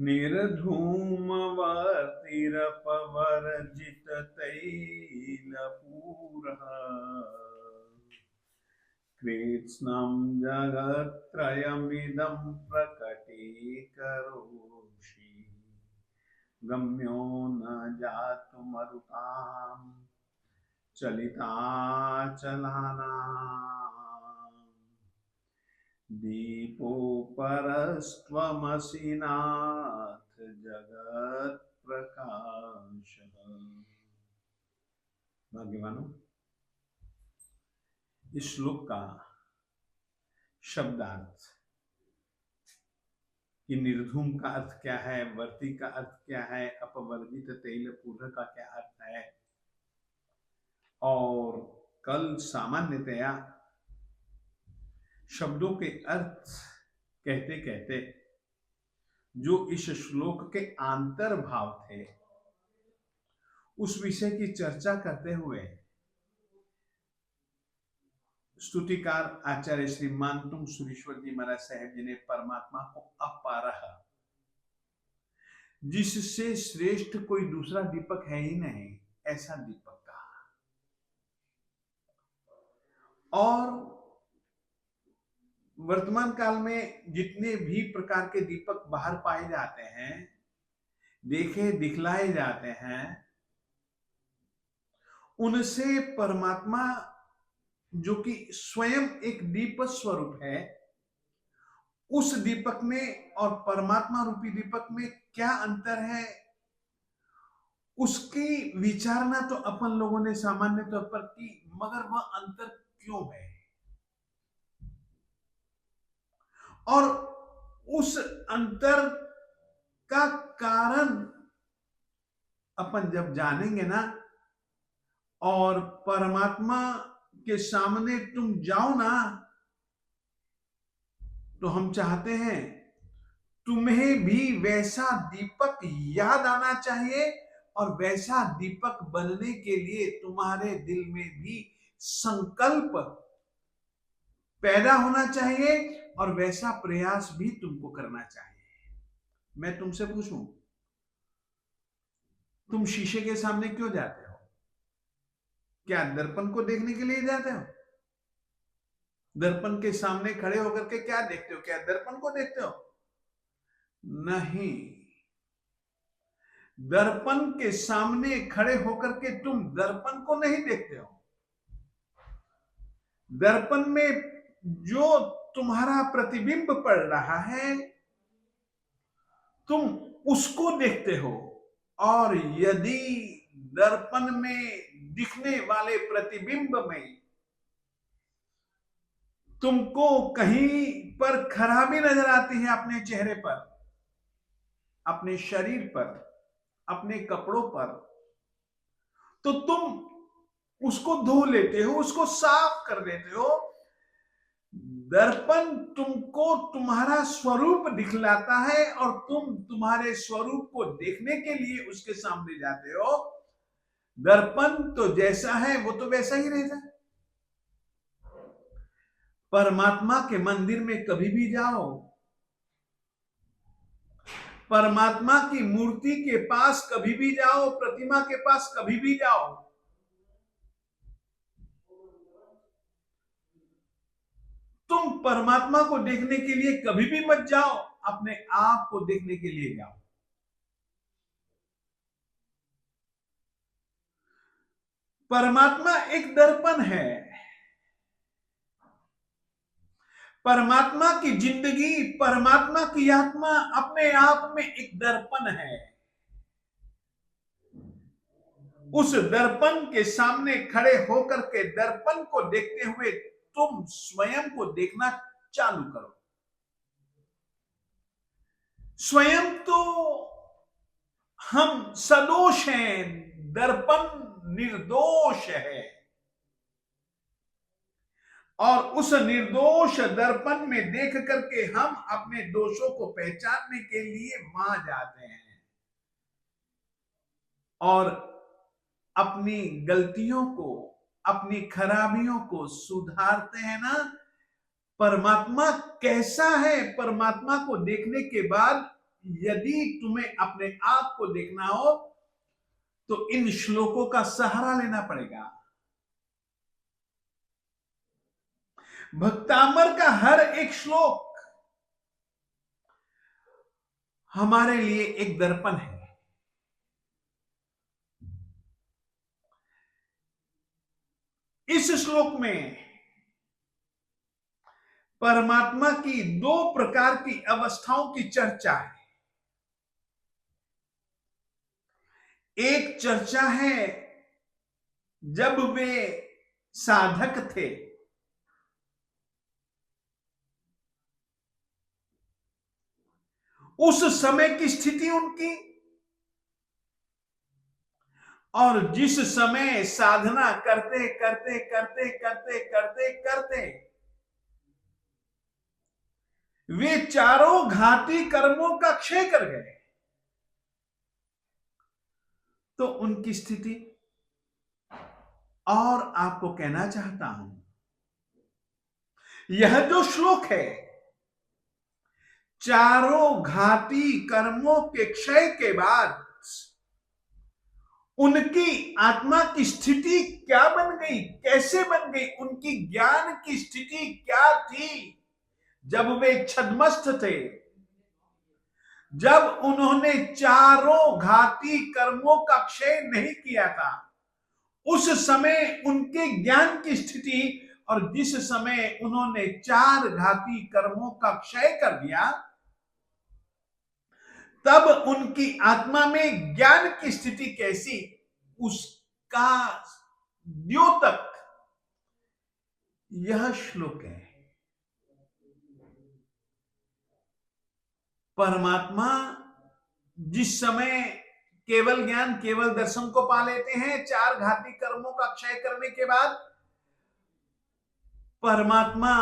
निर्धूमवर्तिरपवर्जित तैलपूरः कृत्स्नं जगत्त्रयमिदं प्रकटीकरोषि गम्यो न जातुमरुतां चलिताचलानाम् दीपोपरस्त्वमसि नाथ जगत्प्रकाशः। भाग्यवानों, इस श्लोक का शब्दार्थ, कि निर्धूम का अर्थ क्या है, वर्ती का अर्थ क्या है, अपवर्जित तैलपूर्व का क्या अर्थ है, और कल सामान्यतया शब्दों के अर्थ कहते कहते जो इस श्लोक के आंतर भाव थे उस विषय की चर्चा करते हुए स्तुतिकार आचार्य श्री मानतुंग सुरेश्वर जी महाराज साहेब जी ने परमात्मा को अपारह, जिससे श्रेष्ठ कोई दूसरा दीपक है ही नहीं, ऐसा दीपक कहा। और वर्तमान काल में जितने भी प्रकार के दीपक बाहर पाए जाते हैं, देखे दिखलाए जाते हैं, उनसे परमात्मा जो कि स्वयं एक दीप स्वरूप है, उस दीपक में और परमात्मा रूपी दीपक में क्या अंतर है, उसकी विचारणा तो अपन लोगों ने सामान्य तौर पर की, मगर वह अंतर क्यों है और उस अंतर का कारण अपन जब जानेंगे ना, और परमात्मा के सामने तुम जाओ ना, तो हम चाहते हैं तुम्हें भी वैसा दीपक याद आना चाहिए और वैसा दीपक बनने के लिए तुम्हारे दिल में भी संकल्प पैदा होना चाहिए और वैसा प्रयास भी तुमको करना चाहिए। मैं तुमसे पूछूं, तुम शीशे के सामने क्यों जाते हो? क्या दर्पण को देखने के लिए जाते हो? दर्पण के सामने खड़े होकर के क्या देखते हो? क्या दर्पण को देखते हो? नहीं, दर्पण के सामने खड़े होकर के तुम दर्पण को नहीं देखते हो। दर्पण में जो तुम्हारा प्रतिबिंब पड़ रहा है, तुम उसको देखते हो। और यदि दर्पण में दिखने वाले प्रतिबिंब में तुमको कहीं पर खराबी नजर आती है, अपने चेहरे पर, अपने शरीर पर, अपने कपड़ों पर, तो तुम उसको धो लेते हो, उसको साफ कर देते हो। दर्पण तुमको तुम्हारा स्वरूप दिखलाता है और तुम तुम्हारे स्वरूप को देखने के लिए उसके सामने जाते हो। दर्पण तो जैसा है वो तो वैसा ही रहता है। परमात्मा के मंदिर में कभी भी जाओ, परमात्मा की मूर्ति के पास कभी भी जाओ, प्रतिमा के पास कभी भी जाओ, तुम परमात्मा को देखने के लिए कभी भी मत जाओ, अपने आप को देखने के लिए जाओ। परमात्मा एक दर्पण है। परमात्मा की जिंदगी, परमात्मा की आत्मा अपने आप में एक दर्पण है। उस दर्पण के सामने खड़े होकर के दर्पण को देखते हुए तुम स्वयं को देखना चालू करो। स्वयं तो हम सदोष हैं, दर्पण निर्दोष है, और उस निर्दोष दर्पण में देख करके हम अपने दोषों को पहचानने के लिए वहां जाते हैं और अपनी गलतियों को, अपनी खराबियों को सुधारते हैं ना। परमात्मा कैसा है, परमात्मा को देखने के बाद यदि तुम्हें अपने आप को देखना हो तो इन श्लोकों का सहारा लेना पड़ेगा। भक्तामर का हर एक श्लोक हमारे लिए एक दर्पण है। इस श्लोक में परमात्मा की दो प्रकार की अवस्थाओं की चर्चा है। एक चर्चा है जब वे साधक थे, उस समय की स्थिति उनकी, और जिस समय साधना करते करते करते करते करते करते वे चारों घाती कर्मों का क्षय कर गए, तो उनकी स्थिति। और आपको कहना चाहता हूं, यह जो श्लोक है, चारों घाती कर्मों के क्षय के बाद उनकी आत्मा की स्थिति क्या बन गई, कैसे बन गई, उनकी ज्ञान की स्थिति क्या थी जब वे छद्मस्त थे, जब उन्होंने चारों घाती कर्मों का क्षय नहीं किया था। उस समय उनके ज्ञान की स्थिति और जिस समय उन्होंने चार घाती कर्मों का क्षय कर दिया, तब उनकी आत्मा में ज्ञान की स्थिति कैसी, उसका द्योतक यह श्लोक है। परमात्मा जिस समय केवल ज्ञान, केवल दर्शन को पा लेते हैं, चार घाती कर्मों का क्षय करने के बाद परमात्मा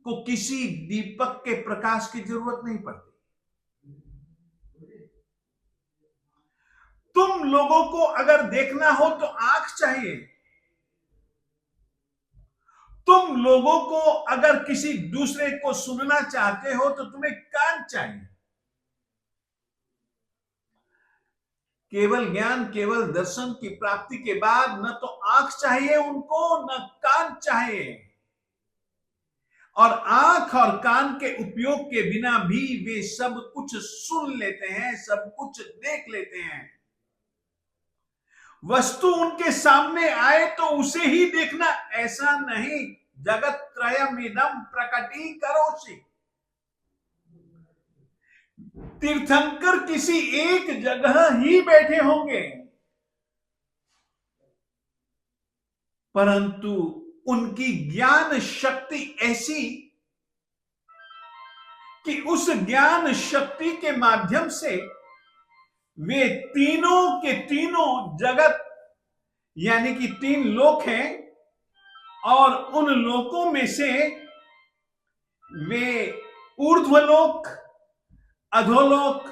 को किसी दीपक के प्रकाश की जरूरत नहीं पड़ती। तुम लोगों को अगर देखना हो तो आंख चाहिए, तुम लोगों को अगर किसी दूसरे को सुनना चाहते हो तो तुम्हें कान चाहिए। केवल ज्ञान, केवल दर्शन की प्राप्ति के बाद न तो आंख चाहिए उनको, न कान चाहिए। और आंख और कान के उपयोग के बिना भी वे सब कुछ सुन लेते हैं, सब कुछ देख लेते हैं। वस्तु उनके सामने आए तो उसे ही देखना, ऐसा नहीं। जगत त्रयमिदं प्रकटीकरोषि। तीर्थंकर किसी एक जगह ही बैठे होंगे, परंतु उनकी ज्ञान शक्ति ऐसी कि उस ज्ञान शक्ति के माध्यम से वे तीनों के तीनों जगत, यानी कि तीन लोक हैं, और उन लोकों में से वे ऊर्ध्वलोक, अधोलोक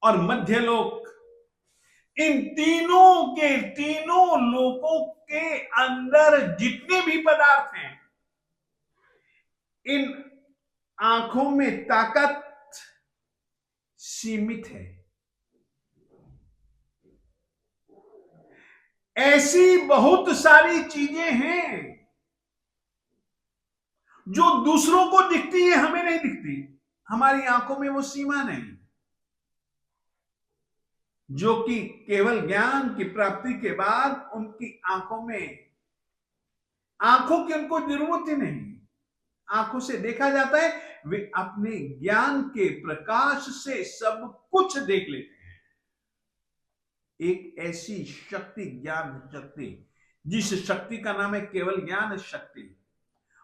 और मध्यलोक, इन तीनों के तीनों लोकों के अंदर जितने भी पदार्थ हैं, इन आंखों में ताकत सीमित है। ऐसी बहुत सारी चीजें हैं जो दूसरों को दिखती है, हमें नहीं दिखती। हमारी आंखों में वो सीमा नहीं, जो कि केवल ज्ञान की प्राप्ति के बाद उनकी आंखों में, आंखों की उनको जरूरत ही नहीं, आंखों से देखा जाता है। वे अपने ज्ञान के प्रकाश से सब कुछ देख लेते हैं। एक ऐसी शक्ति, ज्ञान शक्ति, जिस शक्ति का नाम है केवल ज्ञान शक्ति,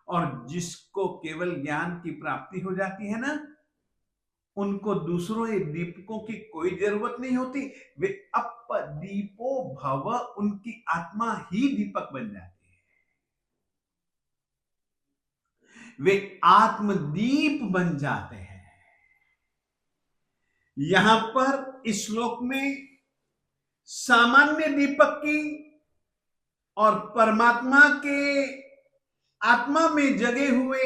और जिसको केवल ज्ञान की प्राप्ति हो जाती है ना, उनको दूसरों दीपकों की कोई जरूरत नहीं होती। वे अपदीपो भव, उनकी आत्मा ही दीपक बन जाती है। वे आत्मदीप बन जाते हैं। यहां पर इस श्लोक में सामान्य दीपक की और परमात्मा के आत्मा में जगे हुए,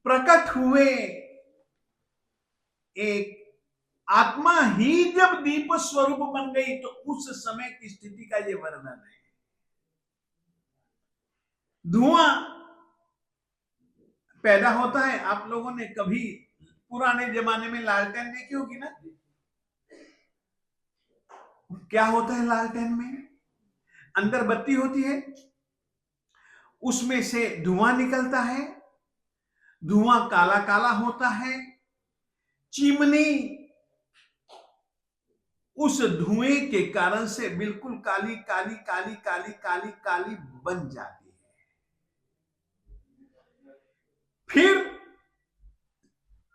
प्रकट हुए एक आत्मा ही जब दीप स्वरूप बन गई तो उस समय की स्थिति का ये वर्णन है। धुआं पैदा होता है। आप लोगों ने कभी पुराने जमाने में लालटेन देखी होगी ना? क्या होता है लालटेन में? अंदर बत्ती होती है, उसमें से धुआं निकलता है, धुआं काला काला होता है, चिमनी उस धुएं के कारण से बिल्कुल काली काली काली काली काली काली बन जाती है। फिर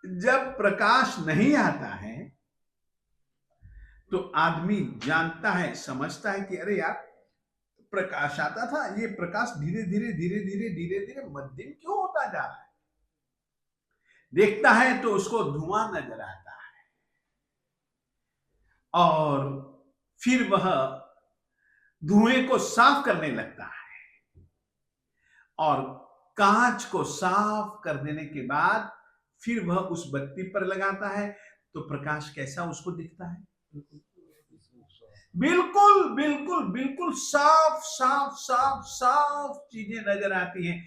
जब प्रकाश नहीं आता है तो आदमी जानता है, समझता है कि अरे यार प्रकाश आता था, ये प्रकाश धीरे धीरे धीरे धीरे धीरे धीरे मध्यम क्यों होता जा रहा है? देखता है तो उसको धुआं नजर आता है और फिर वह धुएं को साफ करने लगता है और कांच को साफ कर देने के बाद फिर वह उस बत्ती पर लगाता है तो प्रकाश कैसा उसको दिखता है? बिल्कुल बिल्कुल बिल्कुल साफ साफ साफ साफ चीजें नजर आती हैं।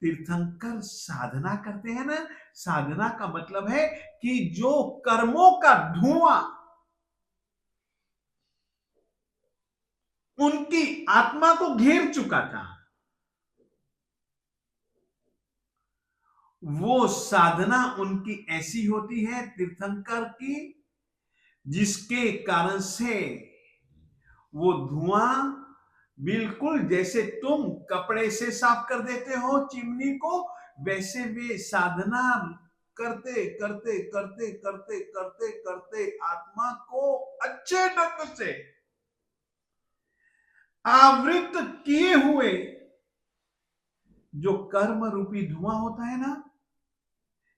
तीर्थंकर साधना करते हैं ना, साधना का मतलब है कि जो कर्मों का धुआं उनकी आत्मा को घेर चुका था, वो साधना उनकी ऐसी होती है तीर्थंकर की, जिसके कारण से वो धुआं बिल्कुल जैसे तुम कपड़े से साफ कर देते हो चिमनी को, वैसे वे साधना करते करते करते करते करते करते आत्मा को अच्छे ढंग से आवृत किए हुए जो कर्म रूपी धुआं होता है ना,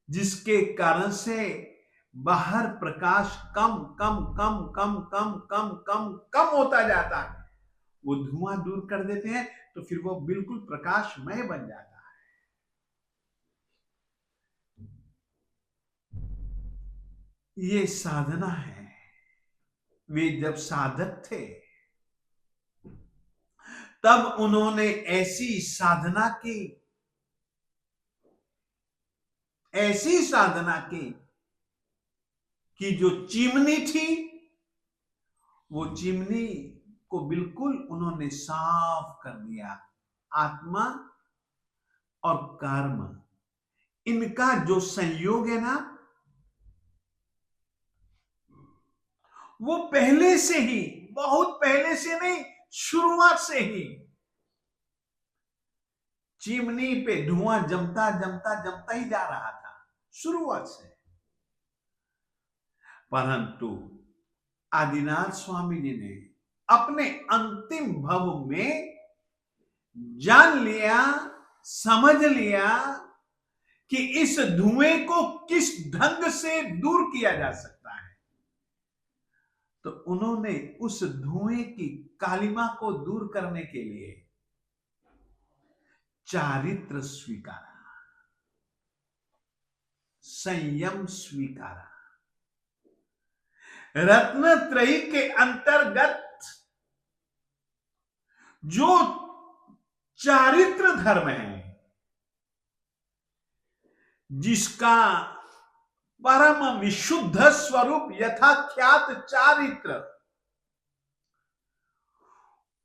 जिसके कारण से बाहर प्रकाश कम कम कम कम कम कम कम कम होता जाता है, वो धुआं दूर कर देते हैं तो फिर वो बिल्कुल प्रकाशमय बन जाता है। ये साधना है। वे जब साधक थे तब उन्होंने ऐसी साधना की, ऐसी साधना की कि जो चिमनी थी वो चिमनी को बिल्कुल उन्होंने साफ कर दिया। आत्मा और कर्म, इनका जो संयोग है ना, वो पहले से ही, बहुत पहले से नहीं, शुरुआत से ही चिमनी पे धुआं जमता जमता जमता ही जा रहा था शुरुआत से। परंतु आदिनाथ स्वामी जी ने अपने अंतिम भव में जान लिया, समझ लिया कि इस धुएं को किस ढंग से दूर किया जा सकता है, तो उन्होंने उस धुएं की कालिमा को दूर करने के लिए चारित्र स्वीकारा, संयम स्वीकारा। रत्नत्रयी के अंतर्गत जो चारित्र धर्म है, जिसका परम विशुद्ध स्वरूप यथाख्यात चारित्र,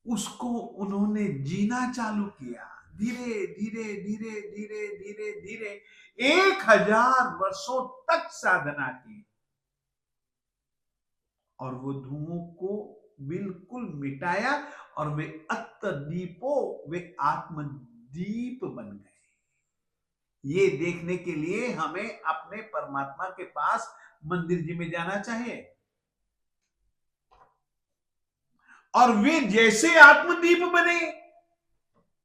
उसको उन्होंने जीना चालू किया। धीरे धीरे धीरे धीरे धीरे धीरे 1000 वर्षों तक साधना की और वो धुओं को बिल्कुल मिटाया और वे अत्तदीपो, वे आत्मदीप बन गए। ये देखने के लिए हमें अपने परमात्मा के पास मंदिर जी में जाना चाहिए और वे जैसे आत्मदीप बने,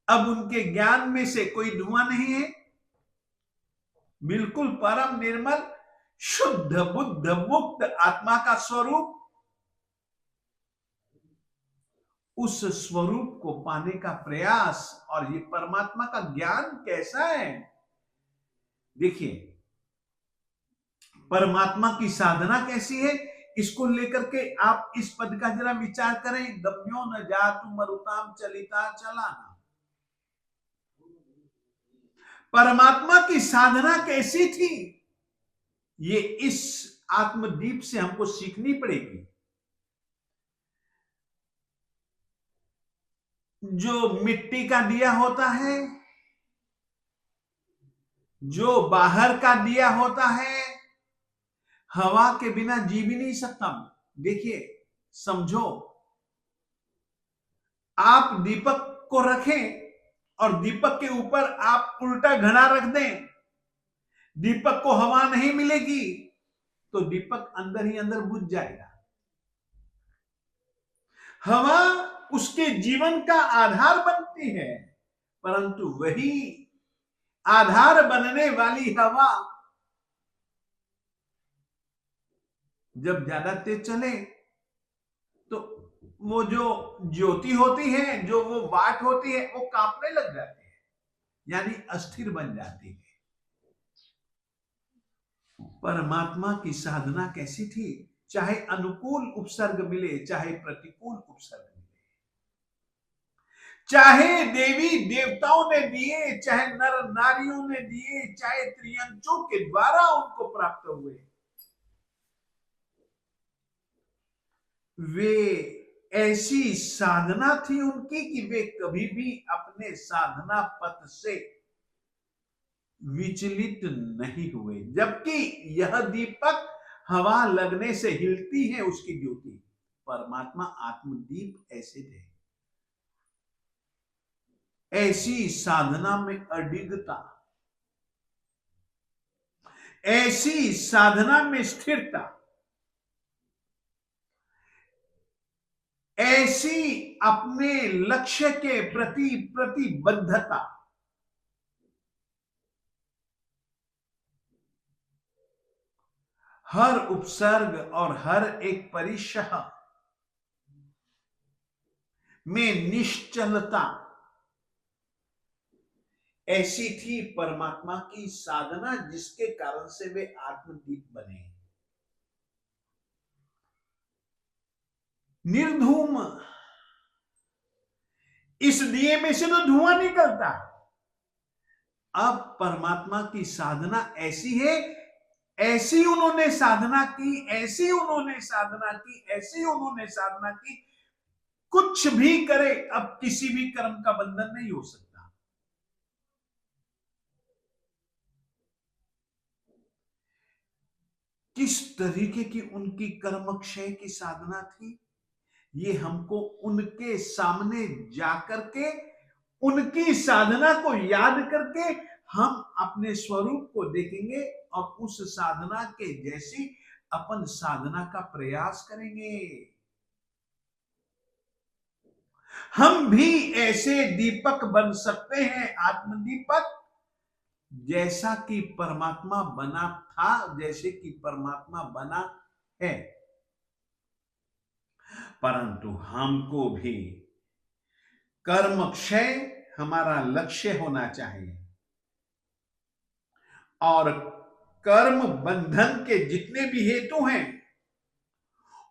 अब उनके ज्ञान में से कोई धुआं नहीं है, बिल्कुल परम निर्मल शुद्ध बुद्ध मुक्त आत्मा का स्वरूप। उस स्वरूप को पाने का प्रयास, और ये परमात्मा का ज्ञान कैसा है, देखिए परमात्मा की साधना कैसी है, इसको लेकर के आप इस पद का जरा विचार करें। गम्यो न जातु मरुताम चलिता चलाना। परमात्मा की साधना कैसी थी, ये इस आत्मदीप से हमको सीखनी पड़ेगी। जो मिट्टी का दिया होता है, जो बाहर का दिया होता है, हवा के बिना जी भी नहीं सकता। देखिए, समझो, आप दीपक को रखें और दीपक के ऊपर आप उल्टा घड़ा रख दें, दीपक को हवा नहीं मिलेगी तो दीपक अंदर ही अंदर बुझ जाएगा। हवा उसके जीवन का आधार बनती है, परंतु वही आधार बनने वाली हवा जब ज्यादा तेज चले तो वो जो ज्योति होती है, जो वो वाट होती है, वो कांपने लग जाती है, यानी अस्थिर बन जाती है। परमात्मा की साधना कैसी थी, चाहे अनुकूल उपसर्ग मिले, चाहे प्रतिकूल उपसर्ग मिले, चाहे देवी देवताओं ने दिए, चाहे नर नारियों ने दिए, चाहे त्रियंचों के द्वारा उनको प्राप्त हुए, वे ऐसी साधना थी उनकी कि वे कभी भी अपने साधना पथ से विचलित नहीं हुए। जबकि यह दीपक हवा लगने से हिलती है उसकी ज्योति, परमात्मा आत्मदीप ऐसे थे। ऐसी साधना में अडिगता, ऐसी साधना में स्थिरता, ऐसी अपने लक्ष्य के प्रति प्रतिबद्धता, हर उपसर्ग और हर एक परिशह में निश्चलता, ऐसी थी परमात्मा की साधना, जिसके कारण से वे आत्मदीप बने। निर्धूम, इस दिए में से तो धुआं निकलता। अब परमात्मा की साधना ऐसी है, ऐसी उन्होंने साधना की, ऐसी उन्होंने साधना की, ऐसी उन्होंने साधना की, कुछ भी करे अब किसी भी कर्म का बंधन नहीं हो सकता। किस तरीके की उनकी कर्मक्षय की साधना थी, ये हमको उनके सामने जाकर के, उनकी साधना को याद करके हम अपने स्वरूप को देखेंगे और उस साधना के जैसी अपन साधना का प्रयास करेंगे। हम भी ऐसे दीपक बन सकते हैं, आत्मदीपक, जैसा कि परमात्मा बना था, जैसे कि परमात्मा बना है। परंतु हमको भी कर्मक्षय हमारा लक्ष्य होना चाहिए, और कर्म बंधन के जितने भी हेतु हैं,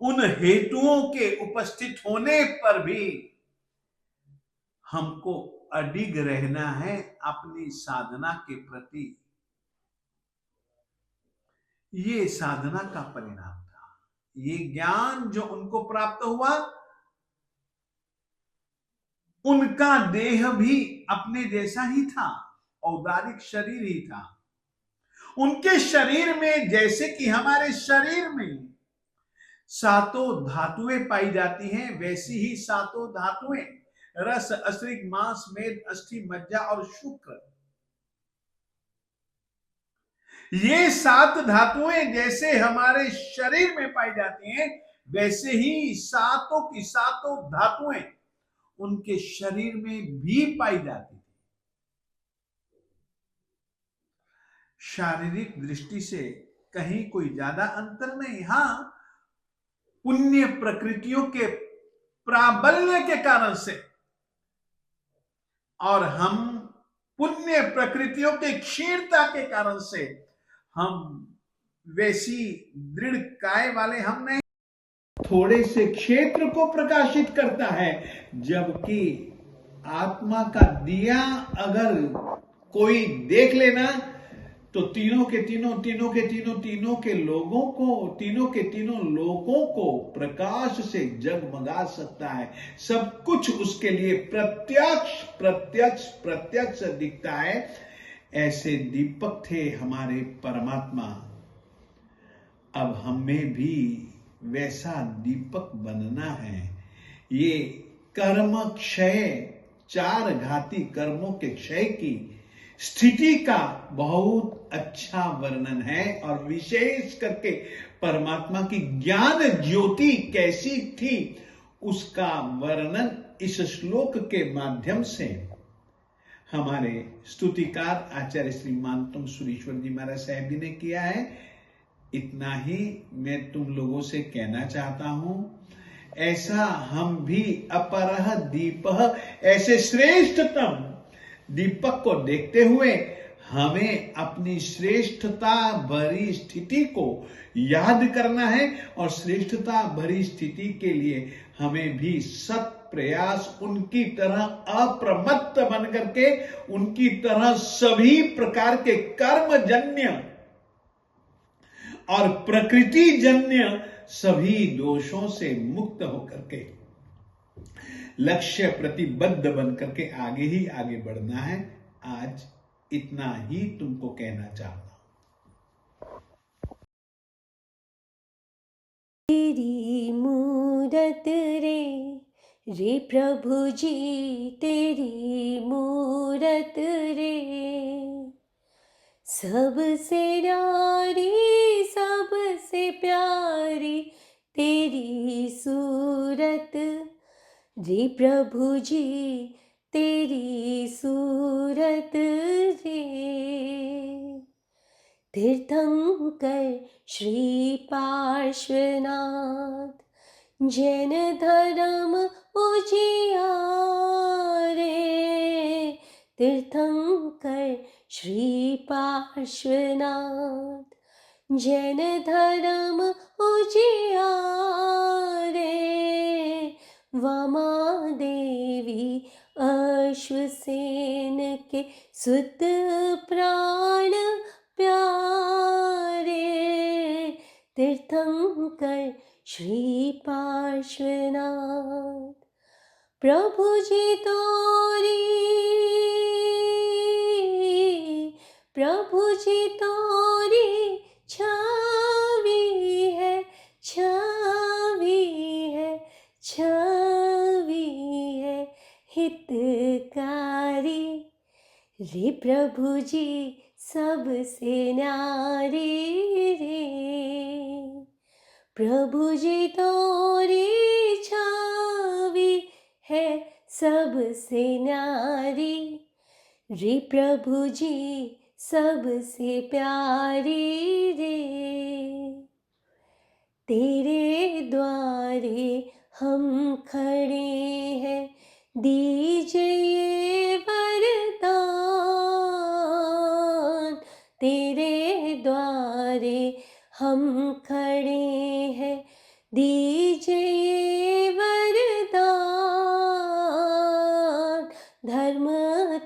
उन हेतुओं के उपस्थित होने पर भी हमको अडिग रहना है अपनी साधना के प्रति। ये साधना का परिणाम था। ये ज्ञान जो उनको प्राप्त हुआ, उनका देह भी अपने जैसा ही था, औदारिक शरीर ही था। उनके शरीर में जैसे कि हमारे शरीर में सातों धातुएं पाई जाती हैं, वैसी ही सातों धातुएं, रस, अश्रिक, मांस, मेद, अस्थि, मज्जा और शुक्र, ये सात धातुएं जैसे हमारे शरीर में पाई जाती हैं, वैसे ही सातों की सातों धातुएं उनके शरीर में भी पाई जाती थी। शारीरिक दृष्टि से कहीं कोई ज्यादा अंतर नहीं। हां, पुण्य प्रकृतियों के प्राबल्य के कारण से, और हम पुण्य प्रकृतियों के क्षीणता के कारण से हम वैसी दृढ़ काय वाले हम नहीं। थोड़े से क्षेत्र को प्रकाशित करता है, जबकि आत्मा का दिया अगर कोई देख लेना तो तीनों के तीनों लोगों को प्रकाश से जगमगा सकता है। सब कुछ उसके लिए प्रत्यक्ष दिखता है। ऐसे दीपक थे हमारे परमात्मा। अब हमें भी वैसा दीपक बनना है। ये कर्म क्षय, चार घाती कर्मों के क्षय की स्थिति का बहुत अच्छा वर्णन है, और विशेष करके परमात्मा की ज्ञान ज्योति कैसी थी उसका वर्णन इस श्लोक के माध्यम से हमारे स्तुतिकार आचार्य श्रीमान तुम सुरेश्वर जी महाराज साहब जी ने किया है। इतना ही मैं तुम लोगों से कहना चाहता हूं। ऐसा हम भी अपरह दीपः, ऐसे श्रेष्ठतम दीपक को देखते हुए हमें अपनी श्रेष्ठता भरी स्थिति को याद करना है, और श्रेष्ठता भरी स्थिति के लिए हमें भी सत प्रयास उनकी तरह अप्रमत्त बन करके उनकी तरह सभी प्रकार के कर्मजन्य और प्रकृति जन्य सभी दोषों से मुक्त होकर के लक्ष्य प्रतिबद्ध बन करके आगे ही आगे बढ़ना है। आज इतना ही तुमको कहना चाहता हूं। तेरी मूरत रे प्रभु जी, तेरी मूरत रे, सबसे न्यारी सबसे प्यारी तेरी सूरत रे प्रभु जी, तेरी सूरत रे। तीर्थंकर श्री पार्श्वनाथ, जैन धर्म उजियारे। तीर्थंकर श्री पार्श्वनाथ, जैन धर्म उजियारे। वामा देवी अश्वसेन के सुत प्राण प्यारे। तीर्थंकर श्री पार्श्वनाथ, प्रभु जी तोरी, प्रभु जी तोरी छवि है, छवि है, छवि है हितकारी रे प्रभु जी, सबसे न्यारी रे। प्रभु जी तोरी छवि है सबसे न्यारी रे प्रभु जी, सबसे प्यारी रे। तेरे द्वारे हम खड़े हैं, दीजिए वरदान। तेरे द्वारे हम खड़े हैं, दीजिए वरदान। धर्म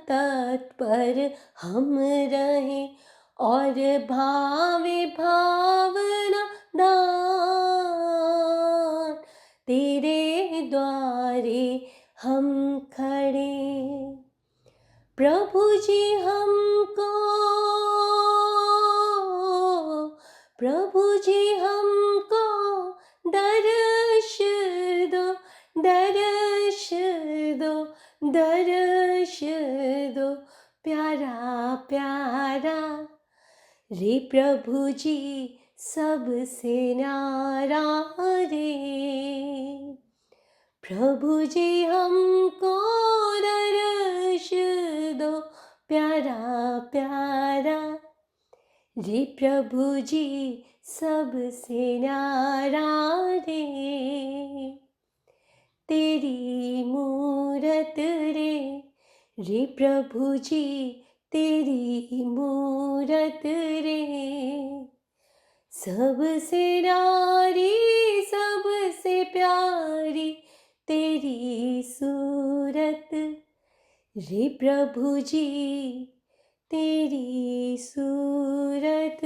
तत्पर हम रहें और भावे भावना दान। तेरे द्वारे हम खड़े, प्रभु जी हमको, प्रभु जी हमको दर्श दो, दर्श दो, दर्श दो प्यारा प्यारा रे प्रभु जी, सबसे न्यारा रे। प्रभु जी हमको दर्श दो प्यारा प्यारा रे प्रभु जी, सबसे न्यारा रे। तेरी मूरत रे प्रभु जी, तेरी मूरत रे, सबसे न्यारी सबसे प्यारी तेरी सूरत रे प्रभु जी, तेरी सूरत